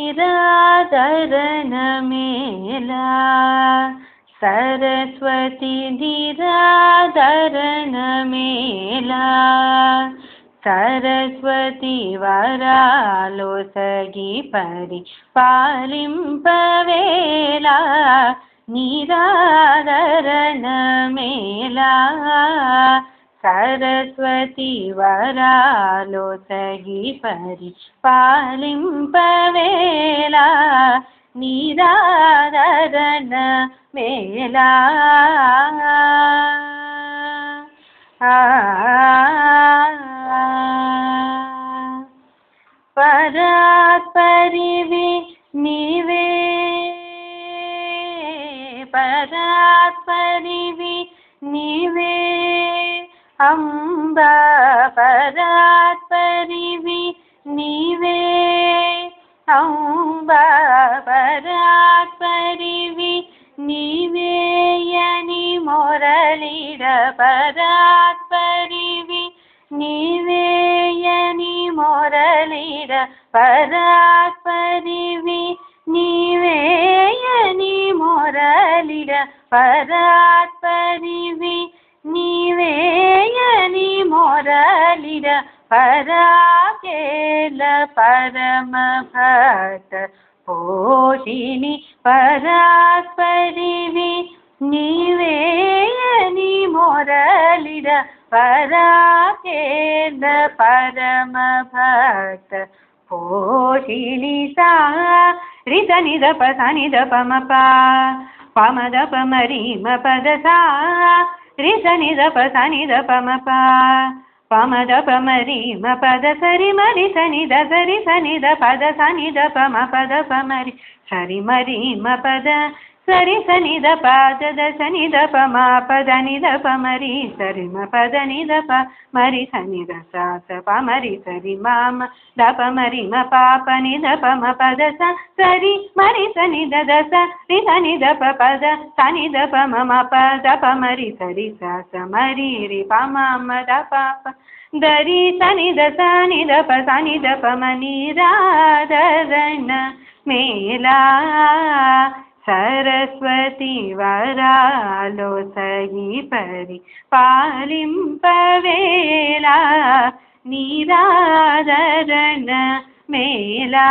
निरादरण मेला सरस्वती निरादरण मेला सरस्वती वरालो सगी परि पालिंपवेला निरादरण मेला सरस्वती वरालो सगी परि पालिंपवेला निरादरण मेला परात्परिवि नीवे परात्परिवि नीवे अम्बा परात्परिवि नीवे अम्बा परात्परिवि नीवे यनि मोरलिड परात्परिवि नीवे यनि मोरलिड परात्परिवि नीवे यनि मोरलिड परात्परिवि नीवे यनि मोरलिड पराकेल परम भक्त पोषिणि परात्परिवि नीवे यनि मोरलिड पराकेल परम भक्त पोषिणि सा रिद निद प सा निद प म प म द प म रि म प द सा रि स निद प सा निद प म प म द प म रि म प द स रि म रि स निद स रि स निद प द सा निद प म प द प म रि स रि म रि म प द स रि स निद प द द स निद प म प द निद प म रि स रि म प द निद प म रि स निद स स प म रि स रि म म द प म रि म प प निद प म प द स स रि म रि स निद द स रि स निद प प द स निद प म म प द प म रि स रि स स म रि रि प म म द प प द रि स निद स निद प स निद प म निरादरण मेला सरस्वती वरालो सगी परि पालिंपवेला निरादरण मेला